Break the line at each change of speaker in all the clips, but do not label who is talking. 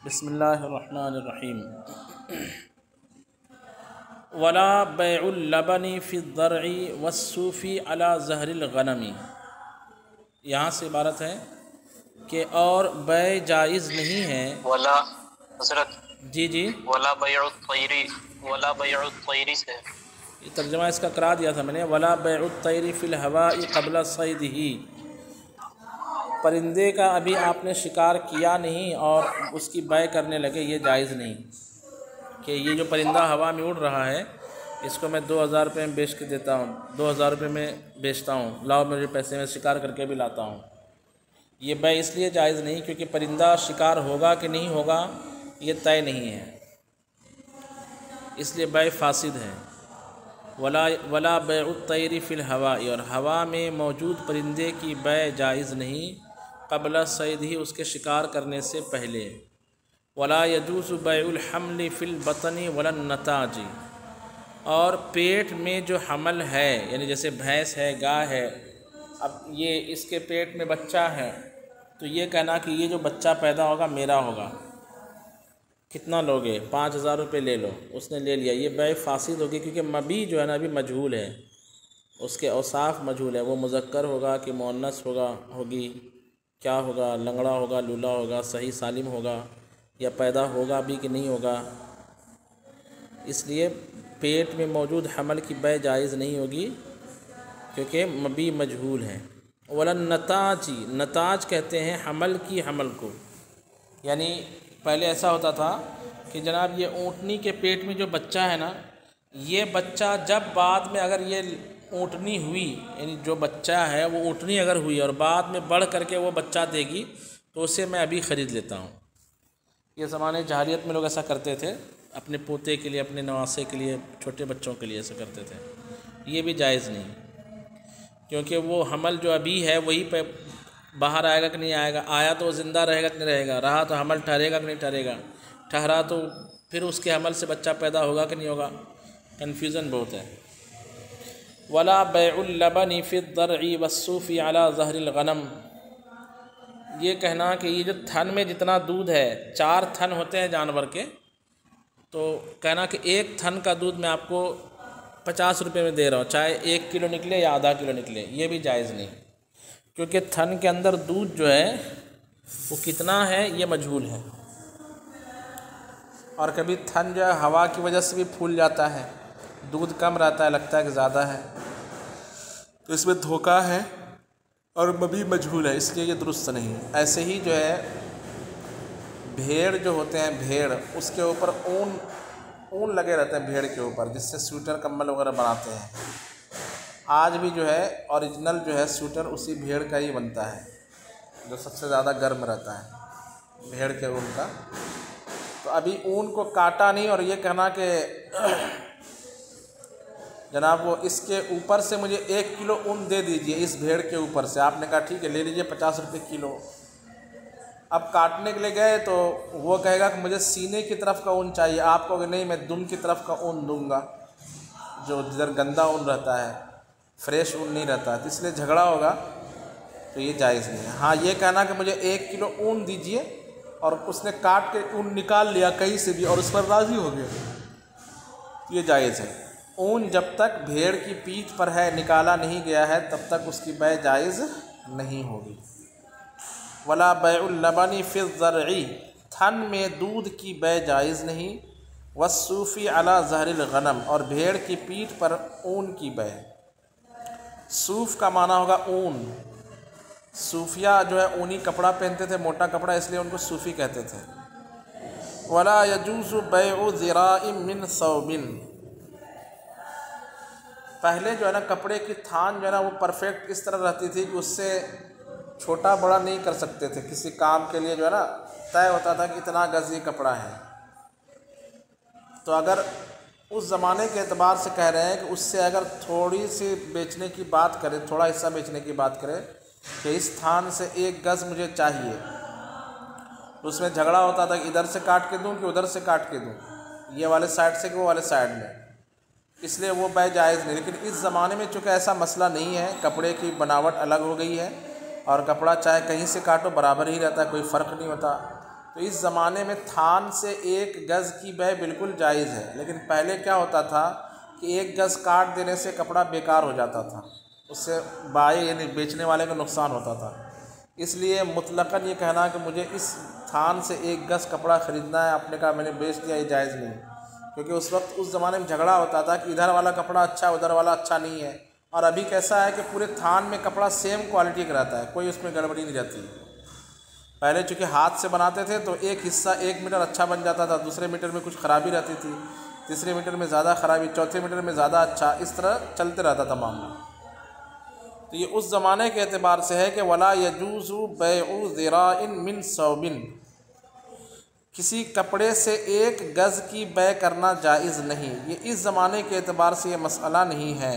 बिस्मिल्लाहिर्रहमानिर्रहीम। वला बैउल लबनी फ़ी ज़र्इ वस्सूफ़ी अला ज़हरिल गनमी। यहाँ से इबारत है कि और बै जायज़ नहीं है।
वला हज़रत
जी जी,
वला बैउत तैरी से
ये तर्जुमा इसका करा दिया था मैंने। वला बैउत तैरी फ़िल हवाई क़ब्ल सैदिही, परिंदे का अभी आपने शिकार किया नहीं और उसकी बै करने लगे, ये जायज़ नहीं। कि ये जो परिंदा हवा में उड़ रहा है इसको मैं 2000 रुपये में बेच के देता हूँ, 2000 रुपये में बेचता हूँ, लाओ मेरे पैसे में शिकार करके भी लाता हूँ, ये बै इसलिए जायज़ नहीं क्योंकि परिंदा शिकार होगा कि नहीं होगा ये तय नहीं है, इसलिए बै फासिद है। वला बैउत तैरी फ़िल हवा, और हवा में मौजूद परिंदे की बै जायज़ नहीं क़ब्ल सैद ही, उसके शिकार करने से पहले। वला यजूज़ बैउल हम्ल फ़िल बतनी वलन नताजी, और पेट में जो हमल है यानी जैसे भैंस है, गाय है, अब ये इसके पेट में बच्चा है तो ये कहना कि ये जो बच्चा पैदा होगा मेरा होगा, कितना लोगे, 5000 रुपये ले लो, उसने ले लिया, ये बै फासिद होगी क्योंकि मबी जो है ना अभी मजहूल है, उसके औसाफ मजहूल है, वो मुज़क्कर होगा कि मुअन्नस होगी, क्या होगा, लंगड़ा होगा, लूला होगा, सही सालिम होगा, या पैदा होगा भी कि नहीं होगा, इसलिए पेट में मौजूद हमल की बै जायज़ नहीं होगी क्योंकि मबी मजहूल है। वलन नताजी, नताज कहते हैं हमल की हमल को, यानी पहले ऐसा होता था कि जनाब ये ऊँटनी के पेट में जो बच्चा है ना, ये बच्चा जब बाद में अगर ये ऊँटनी हुई, यानी जो बच्चा है वो ऊँटनी अगर हुई और बाद में बढ़ करके वो बच्चा देगी तो उसे मैं अभी ख़रीद लेता हूँ। ये ज़माने जहालियत में लोग ऐसा करते थे, अपने पोते के लिए, अपने नवासे के लिए, छोटे बच्चों के लिए ऐसा करते थे। ये भी जायज़ नहीं क्योंकि वो हमल जो अभी है वही पे बाहर आएगा कि नहीं आएगा, आया तो ज़िंदा रहेगा कि नहीं रहेगा, रहा तो हमल ठहरेगा कि नहीं ठहरेगा, ठहरा तो फिर उसके हमल से बच्चा पैदा होगा कि नहीं होगा, कन्फ्यूज़न बहुत है। वला बैउल लबनी फ़ी ज़र्इ वस्सूफ़ी अला ज़हरिल गनम, ये कहना कि ये जो थन में जितना दूध है, 4 थन होते हैं जानवर के, तो कहना कि एक थन का दूध मैं आपको 50 रुपये में दे रहा हूँ, चाहे 1 किलो निकले या आधा किलो निकले, ये भी जायज़ नहीं क्योंकि थन के अंदर दूध जो है वो कितना है ये मजहूल है, और कभी थन जो है हवा की वजह से भी फूल जाता है, दूध कम रहता है, लगता है कि ज़्यादा है, तो इसमें धोखा है और मबी मजहूल है, इसलिए ये दुरुस्त नहीं है। ऐसे ही जो है भेड़ जो होते हैं, भेड़ उसके ऊपर ऊन लगे रहते हैं भेड़ के ऊपर, जिससे स्वेटर कंबल वगैरह बनाते हैं। आज भी जो है ओरिजिनल जो है स्वेटर उसी भेड़ का ही बनता है जो सबसे ज़्यादा गर्म रहता है, भेड़ के ऊन का। तो अभी ऊन को काटा नहीं और ये कहना कि जनाब वो इसके ऊपर से मुझे 1 किलो ऊन दे दीजिए, इस भेड़ के ऊपर से, आपने कहा ठीक है ले लीजिए 50 रुपये किलो। अब काटने के लिए गए तो वो कहेगा कि मुझे सीने की तरफ का ऊन चाहिए, आप कहोगे नहीं मैं दुम की तरफ का ऊन दूंगा, जो जिधर गंदा ऊन रहता है, फ्रेश ऊन नहीं रहता है, तो इसलिए झगड़ा होगा, तो ये जायज़ नहीं है। हाँ, ये कहना कि मुझे 1 किलो ऊन दीजिए और उसने काट के ऊन निकाल लिया कहीं से भी और उस पर राज़ी हो गया, तो ये जायज़ है। ऊन जब तक भेड़ की पीठ पर है, निकाला नहीं गया है, तब तक उसकी बै जायज़ नहीं होगी। वला बैउल लबनी फ़ी ज़र्इ, थन में दूध की बै जायज़ नहीं, वस्सूफ़ी अला ज़हरिल गनम, और भेड़ की पीठ पर ऊन की बै। सूफ़ का माना होगा ऊन, सूफिया जो है ऊनी कपड़ा पहनते थे, मोटा कपड़ा, इसलिए उनको सूफ़ी कहते थे। वला यजूज़ु बैउ ज़िराइम मिन सौबिन, पहले जो है ना कपड़े की थान जो है ना वो परफेक्ट इस तरह रहती थी कि उससे छोटा बड़ा नहीं कर सकते थे, किसी काम के लिए जो है ना तय होता था कि इतना गज़ ये कपड़ा है। तो अगर उस ज़माने के एतबार से कह रहे हैं कि उससे अगर थोड़ी सी बेचने की बात करें, थोड़ा हिस्सा बेचने की बात करें कि इस थान से 1 गज़ मुझे चाहिए, तो उसमें झगड़ा होता था कि इधर से काट के दूं कि उधर से काट के दूं, ये वाले साइड से कि वो वाले साइड में, इसलिए वो बै जायज़ नहीं। लेकिन इस ज़माने में चूँकि ऐसा मसला नहीं है, कपड़े की बनावट अलग हो गई है और कपड़ा चाहे कहीं से काटो बराबर ही रहता है, कोई फ़र्क नहीं होता, तो इस ज़माने में थान से 1 गज़ की बै बिल्कुल जायज़ है। लेकिन पहले क्या होता था कि 1 गज़ काट देने से कपड़ा बेकार हो जाता था, उससे बाई यानी बेचने वाले को नुकसान होता था। इसलिए मुतलक़न ये कहना कि मुझे इस थान से 1 गज़ कपड़ा ख़रीदना है, आपने कहा मैंने बेच दिया, ये जायज़ नहीं। क्योंकि उस वक्त उस ज़माने में झगड़ा होता था कि इधर वाला कपड़ा अच्छा है, उधर वाला अच्छा नहीं है। और अभी कैसा है कि पूरे थान में कपड़ा सेम क्वालिटी का रहता है, कोई उसमें गड़बड़ी नहीं रहती। पहले चूँकि हाथ से बनाते थे तो एक हिस्सा 1 मीटर अच्छा बन जाता था, दूसरे मीटर में कुछ ख़राबी रहती थी, तीसरे मीटर में ज़्यादा ख़राबी, चौथे मीटर में ज़्यादा अच्छा, इस तरह चलते रहता था मामला। तो ये उस ज़माने के एतबार से है कि वला यजूज़ु बैउ ज़िराइन मिन सौबिन, किसी कपड़े से 1 गज़ की बै करना जायज़ नहीं। ये इस ज़माने के एतबार से ये मसला नहीं है।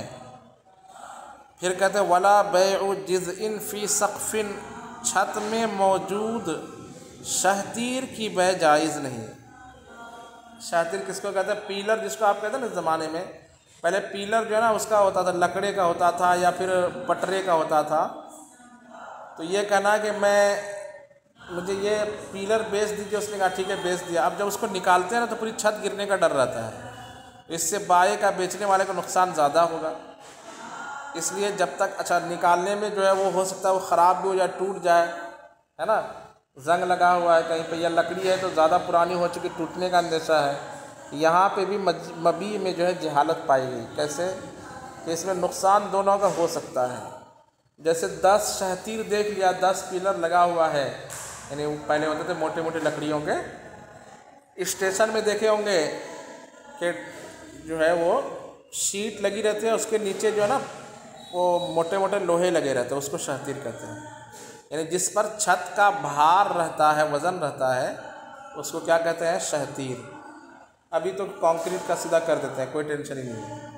फिर कहते हैं वला बैउ जिज़इन फ़ी सक़फ़िन, छत में मौजूद शहतीर की बै जायज़ नहीं। शहतीर किसको कहते हैं? पीलर जिसको आप कहते हैं ना, इस ज़माने में पहले पीलर जो है ना उसका होता था, लकड़े का होता था या फिर पटरे का होता था। तो ये कहना कि मुझे ये पीलर बेच दीजिए, उसने कहा ठीक है बेच दिया। अब जब उसको निकालते हैं ना तो पूरी छत गिरने का डर रहता है, इससे बाए का बेचने वाले का नुकसान ज़्यादा होगा। इसलिए जब तक अच्छा निकालने में जो है वो हो सकता है वो ख़राब भी हो जाए, टूट जाए, है ना, जंग लगा हुआ है कहीं पे, या लकड़ी है तो ज़्यादा पुरानी हो चुकी, टूटने का अंदेशा है। यहाँ पे भी मबी में जो है जहालत पाई गई। कैसे कि इसमें नुकसान दोनों का हो सकता है। जैसे 10 शहतीर देख लिया, 10 पिलर लगा हुआ है, यानी पहले होते थे मोटे मोटे लकड़ियों के, स्टेशन में देखे होंगे कि जो है वो शीट लगी रहती है, उसके नीचे जो है ना वो मोटे मोटे लोहे लगे रहते हैं, उसको शहतीर कहते हैं। यानी जिस पर छत का भार रहता है, वज़न रहता है, उसको क्या कहते हैं? शहतीर। अभी तो कंक्रीट का सीधा कर देते हैं, कोई टेंशन ही नहीं है।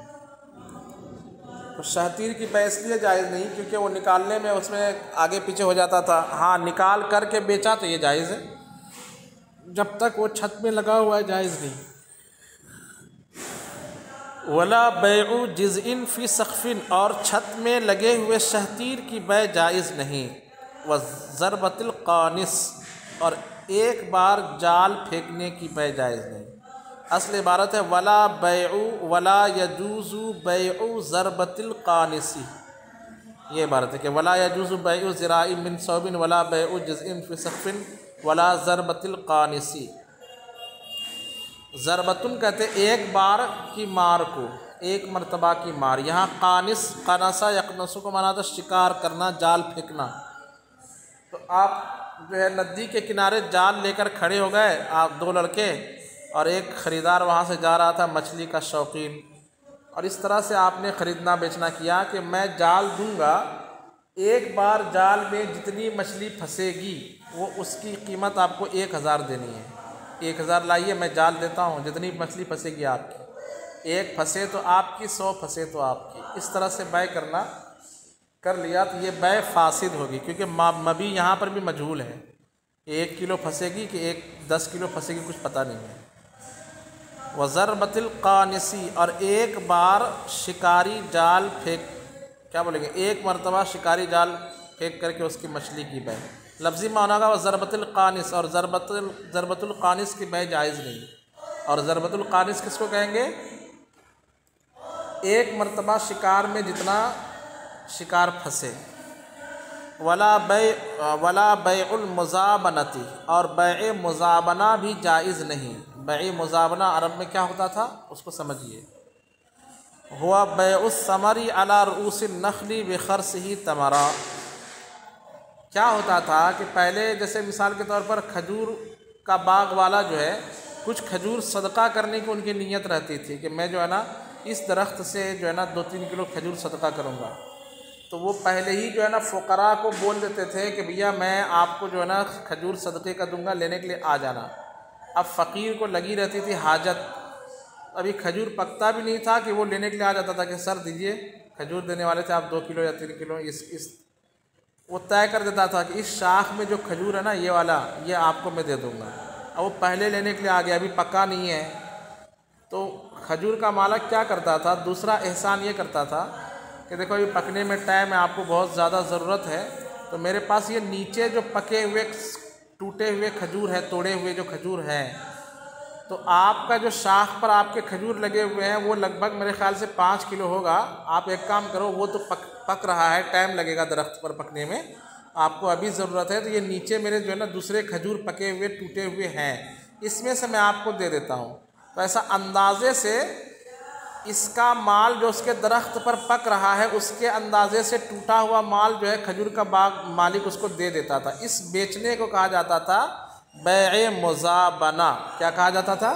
तो शहतीर की बै इसलिए जायज़ नहीं क्योंकि वो निकालने में उसमें आगे पीछे हो जाता था। हाँ, निकाल करके बेचा तो ये जायज़ है, जब तक वो छत में लगा हुआ है जायज़ नहीं। वला बैउ जिज़इन फ़ी सक़फ़िन, और छत में लगे हुए शहतीर की बै जायज़ नहीं। व ज़रबतिल क़ानिस, और 1 बार जाल फेंकने की बै जायज़ नहीं। असल इबारत है वला बैउ वला यजूज़ु बैउ ज़रबतिल क़ानिसी। ये इबारत है कि वला यजूज़ु बैउ ज़िराइन मिन सौबिन वला बैउ जिज़इन फ़ी सक़फ़िन वला ज़रबतिल क़ानिसी। ज़रबतुन कहते 1 बार की मार को, 1 मरतबा की मार। यहाँ कानिस, कानसा यकनसु को माना था शिकार करना, जाल फेंकना। तो आप जो है नदी के किनारे जाल लेकर खड़े हो गए, आप 2 लड़के, और एक ख़रीदार वहाँ से जा रहा था मछली का शौकीन, और इस तरह से आपने ख़रीदना बेचना किया कि मैं जाल दूंगा, 1 बार जाल में जितनी मछली फंसेगी वो उसकी कीमत आपको 1000 देनी है। 1000 लाइए, मैं जाल देता हूँ, जितनी मछली फंसेगी आपकी, 1 फंसे तो आपकी, 100 फंसे तो आपकी। इस तरह से बै करना कर लिया तो ये बै फासिद होगी, क्योंकि मबी यहाँ पर भी मजहूल है, 1 किलो फंसेगी कि 10 किलो फंसेगी, कुछ पता नहीं है। व ज़रबतिल क़ानिसी, और 1 बार शिकारी जाल फेंक, क्या बोलेंगे, 1 मरतबा शिकारी जाल फेंक करके उसकी मछली की बै। लफ्ज़ी माना का ज़रबतुल क़ानिस, और ज़रबतुल क़ानिस की बै जायज़ नहीं। और ज़रबतुल क़ानिस किसको कहेंगे? 1 मरतबा शिकार में जितना शिकार फंसे। वला बैउल मुज़ाबनती, और बै मुज़ाबना भी जायज़ नहीं। बै मुज़ाबना अरब में क्या होता था उसको समझिए। हुआ बैउस समरी अला रूसिन नखली बिखरसिही तमरा। क्या होता था कि पहले जैसे मिसाल के तौर पर खजूर का बाग वाला जो है, कुछ खजूर सदका करने की उनकी नीयत रहती थी कि मैं जो है ना इस दरख्त से जो है ना 2-3 किलो खजूर सदका करूँगा। तो वो पहले ही जो है ना फ़ुक़रा को बोल देते थे कि भैया मैं आपको जो है ना खजूर सदक़े का दूंगा, लेने के लिए आ जाना। अब फ़कीर को लगी रहती थी हाजत, अभी खजूर पकता भी नहीं था कि वो लेने के लिए आ जाता था कि सर दीजिए, खजूर देने वाले थे आप 2 किलो या 3 किलो, इस वो तय कर देता था कि इस शाख में जो खजूर है ना ये वाला, ये आपको मैं दे दूँगा। अब वो पहले लेने के लिए आ गया, अभी पका नहीं है। तो खजूर का मालिक क्या करता था, दूसरा एहसान ये करता था कि देखो अभी पकने में टाइम है, आपको बहुत ज़्यादा ज़रूरत है, तो मेरे पास ये नीचे जो पके हुए टूटे हुए खजूर है, तोड़े हुए जो खजूर हैं, तो आपका जो शाख पर आपके खजूर लगे हुए हैं वो लगभग मेरे ख्याल से 5 किलो होगा। आप एक काम करो, वो तो पक रहा है, टाइम लगेगा दरख्त पर पकने में, आपको अभी ज़रूरत है, तो ये नीचे मेरे जो है ना दूसरे खजूर पके हुए टूटे हुए हैं, इसमें से मैं आपको दे देता हूँ। तो ऐसा अंदाज़े से इसका माल जो उसके दरख्त पर पक रहा है उसके अंदाज़े से टूटा हुआ माल जो है खजूर का बाग मालिक उसको दे देता था। इस बेचने को कहा जाता था बैए मुज़ाबना। क्या कहा जाता था?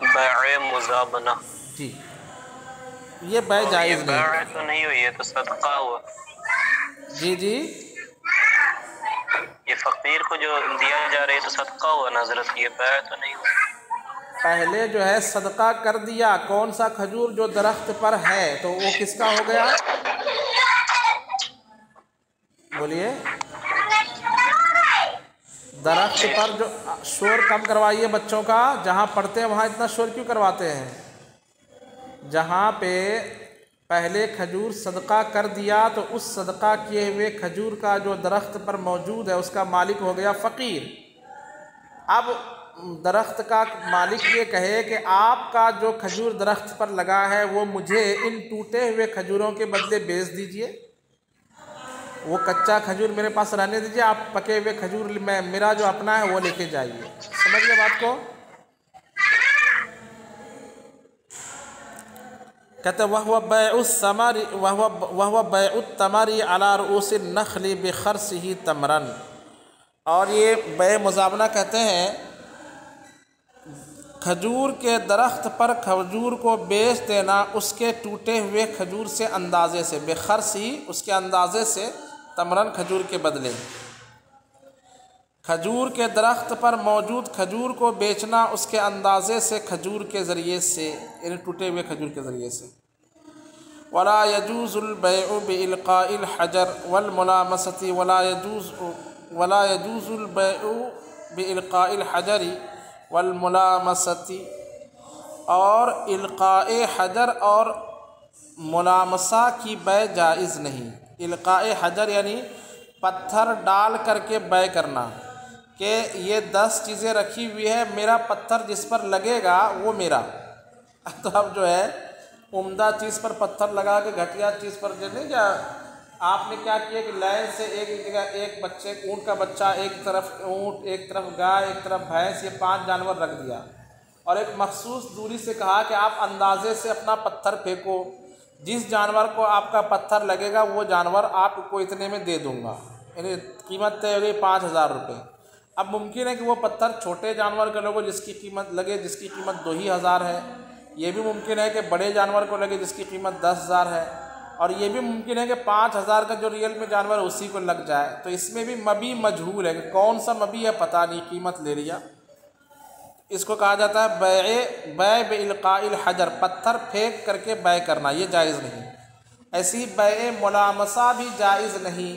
बैए मुज़ाबना।
जी, ये बै जायज़ नहीं।
बैए तो नहीं हुई है, तो सदका हुआ।
जी जी,
ये फ़कीर को जो दिया जा रहा है तो सदका हुआ ना हज़रत, ये बैए तो नहीं हुआ।
पहले जो है सदका कर दिया, कौन सा खजूर जो दरख्त पर है, तो वो किसका हो गया? बोलिए। दरख्त पर जो, शोर कम करवाइए बच्चों का, जहाँ पढ़ते हैं वहाँ इतना शोर क्यों करवाते हैं? जहाँ पे पहले खजूर सदका कर दिया तो उस सदका किए हुए खजूर का जो दरख्त पर मौजूद है उसका मालिक हो गया फ़कीर। अब दरख्त का मालिक ये कहे कि आपका जो खजूर दरख्त पर लगा है वो मुझे इन टूटे हुए खजूरों के बदले बेच दीजिए, वो कच्चा खजूर मेरे पास रहने दीजिए, आप पके हुए खजूर मैं मेरा जो अपना है वो लेके जाइए। समझ गए बात को? कहते वह बैउत तमरी अला रुऊसिन नखली बिखर्सिही तमरन। और ये बै मुज़ाबना कहते हैं खजूर के दरख्त पर खजूर को बेच देना उसके टूटे हुए खजूर से अंदाज़े से, बेखर्सी उसके अंदाज़े से, तमरन खजूर के बदले। खजूर के दरख्त पर मौजूद खजूर को बेचना उसके अंदाज़े से, खजूर के ज़रिए से, यानी टूटे हुए खजूर के ज़रिए से। वला यजूज़ुल बैउ बिइल्क़ाइल हजर वल मुलामसती वला यजूज़ुल बैउ बिइल्क़ाइल हजरी वल मुलामसती। और इल्क़ाए हजर और मुलामसा की बै जायज़ नहीं। इल्क़ाए हजर यानी पत्थर डाल करके बै करना, कि ये 10 चीज़ें रखी हुई है, मेरा पत्थर जिस पर लगेगा वो मेरा। तो अब जो है उम्दा चीज़ पर पत्थर लगा के घटिया चीज़ पर जो नहीं, क्या आपने क्या किया कि लाइन से एक जगह एक बच्चे ऊँट का बच्चा, एक तरफ ऊँट, एक तरफ गाय, एक तरफ भैंस, ये 5 जानवर रख दिया और एक मखसूस दूरी से कहा कि आप अंदाजे से अपना पत्थर फेंको, जिस जानवर को आपका पत्थर लगेगा वो जानवर आपको इतने में दे दूंगा, यानी कीमत तय हो गई 5000 रुपये। अब मुमकिन है कि वो पत्थर छोटे जानवर के लोगों जिसकी कीमत लगे जिसकी कीमत 2000 है, ये भी मुमकिन है कि बड़े जानवर को लगे जिसकी कीमत 10,000 है, और ये भी मुमकिन है कि 5000 का जो रियल में जानवर उसी को लग जाए। तो इसमें भी मबी मजहूल है कि कौन सा मबी है पता नहीं, कीमत ले लिया। इसको कहा जाता है बै बिइल्क़ाइल हजर, पत्थर फेंक करके बै करना, ये जायज़ नहीं। ऐसी बै मुलामसा भी जायज़ नहीं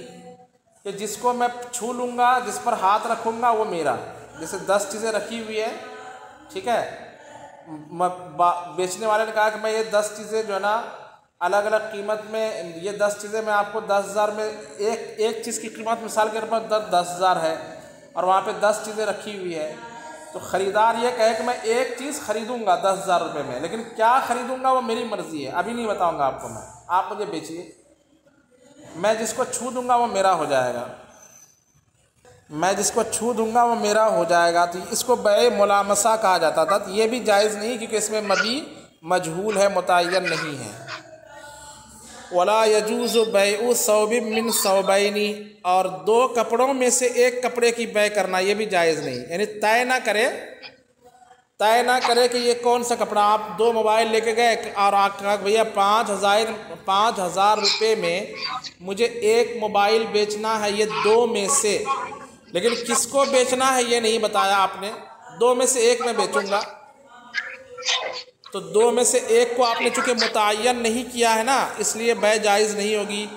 कि जिसको मैं छू लूँगा, जिस पर हाथ रखूँगा वो मेरा। जैसे 10 चीज़ें रखी हुई है, ठीक है, बेचने वाले ने कहा कि मैं ये 10 चीज़ें जो है ना अलग अलग कीमत में, ये 10 चीज़ें मैं आपको 10,000 में, एक चीज़ की कीमत मिसाल के तौर पर 10,000 है और वहाँ पे 10 चीज़ें रखी हुई है, तो ख़रीदार ये कहे कि मैं एक चीज़ ख़रीदूँगा 10,000 रुपये में, लेकिन क्या ख़रीदूँगा वो मेरी मर्ज़ी है, अभी नहीं बताऊँगा आपको मैं, आप मुझे बेचिए, मैं जिसको छू दूँगा वो मेरा हो जाएगा, मैं जिसको छू दूँगा वो मेरा हो जाएगा। तो इसको बै मुलामसा कहा जाता था। तो ये भी जायज़ नहीं क्योंकि इसमें मबी मजहूल है, मुतय्यन नहीं है। वला यजूज़ु बैउ सौबिन मिन सौबैनी, और 2 कपड़ों में से एक कपड़े की बै करना, ये भी जायज़ नहीं, यानी तय ना करे कि ये कौन सा कपड़ा। आप 2 मोबाइल लेके गए और आप कहा भैया 5,000 रुपये में मुझे एक मोबाइल बेचना है, ये 2 में से, लेकिन किसको बेचना है ये नहीं बताया आपने, 2 में से एक मैं बेचूंगा। तो 2 में से एक को आपने चूँकि मुतय्यन नहीं किया है ना, इसलिए बै जायज़ नहीं होगी।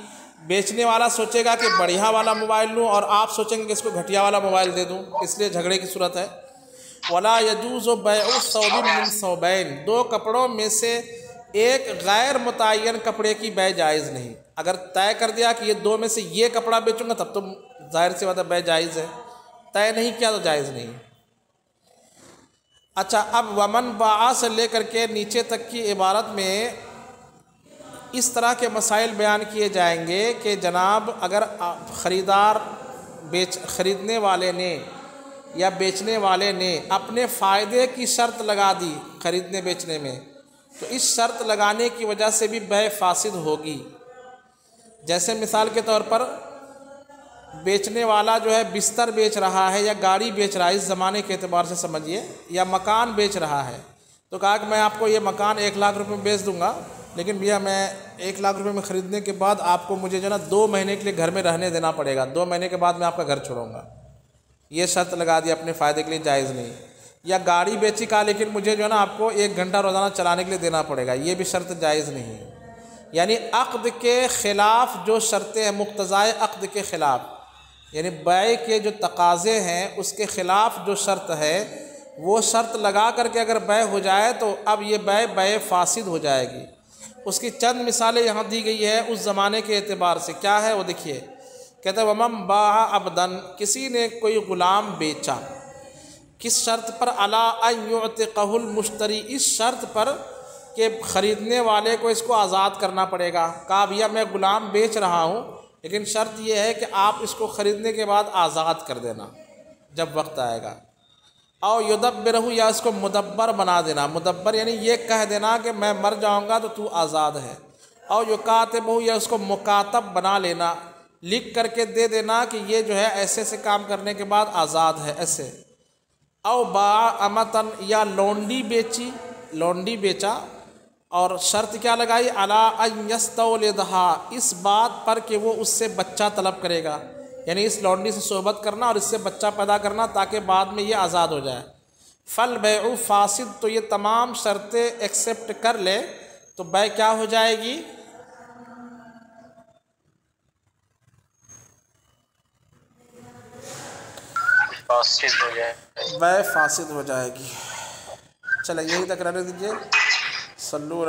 बेचने वाला सोचेगा कि बढ़िया वाला मोबाइल लूँ और आप सोचेंगे कि इसको घटिया वाला मोबाइल दे दूँ, इसलिए झगड़े की सूरत है। वला यजूज़ु बैउ सौबिन मिन सौबैन, 2 कपड़ों में से एक गैर मुतय्यन कपड़े की बै जायज़ नहीं। अगर तय कर दिया कि ये दो में से ये कपड़ा बेचूंगा तब तो ज़ाहिर सी बात है बै जायज़ है, तय नहीं किया तो जायज़ नहीं। अच्छा, अब वमन बाआ से लेकर के नीचे तक की इबारत में इस तरह के मसाइल बयान किए जाएंगे कि जनाब अगर ख़रीदने वाले ने या बेचने वाले ने अपने फ़ायदे की शर्त लगा दी ख़रीदने बेचने में, तो इस शर्त लगाने की वजह से भी बै फासिद होगी। जैसे मिसाल के तौर पर बेचने वाला जो है बिस्तर बेच रहा है या गाड़ी बेच रहा है, इस ज़माने के एतबार से समझिए, या मकान बेच रहा है, तो कहा कि मैं आपको ये मकान 1 लाख रुपए में बेच दूंगा, लेकिन भैया मैं 1 लाख रुपए में ख़रीदने के बाद आपको मुझे जो ना 2 महीने के लिए घर में रहने देना पड़ेगा, 2 महीने के बाद मैं आपका घर छोड़ूंगा। ये शर्त लगा दी अपने फ़ायदे के लिए, जायज़ नहीं। या गाड़ी बेची का लेकिन मुझे जो है ना आपको 1 घंटा रोज़ाना चलाने के लिए देना पड़ेगा, ये भी शर्त जायज़ नहीं है। यानी अक़्द के ख़िलाफ़ जो शर्तें हैं, मुक़्तज़ाए अक़्द के ख़िलाफ़, यानी बै के जो तकाज़े हैं उसके ख़िलाफ़ जो शर्त है, वो शर्त लगा करके अगर बै हो जाए तो अब ये बै फासिद हो जाएगी। उसकी चंद मिसालें यहाँ दी गई है उस ज़माने के एतबार से। क्या है वो देखिए, कहते हैं वमम बा अबदन, किसी ने कोई ग़ुलाम बेचा, किस शर्त पर, अला अयुतिक़हुल मुश्तरी, इस शर्त पर कि ख़रीदने वाले को इसको आज़ाद करना पड़ेगा। कहा भैया मैं ग़ुलाम बेच रहा हूँ, लेकिन शर्त यह है कि आप इसको ख़रीदने के बाद आज़ाद कर देना जब वक्त आएगा। और युदब्बिरहु, या इसको मुदब्बर बना देना। मुदब्बर यानी ये कह देना कि मैं मर जाऊँगा तो तू आज़ाद है। और युकातिबहु, या उसको मुकातब बना लेना, लिख करके दे देना कि ये जो है ऐसे से काम करने के बाद आज़ाद है, ऐसे। और बा अमतन, या लौंडी बेची, लौंडी बेचा, और शर्त क्या लगाई, अला अन यस्तौलिदहा, इस बात पर कि वो उससे बच्चा तलब करेगा, यानी इस लौंडी से सोहबत करना और इससे बच्चा पैदा करना ताकि बाद में ये आज़ाद हो जाए। फल बैउ फासिद, तो ये तमाम शर्तें एक्सेप्ट कर ले तो बै क्या हो जाएगी,
फासिद हो जाए,
बै फासिद हो जाएगी। चलो यही तक रहने दीजिए। सल्लू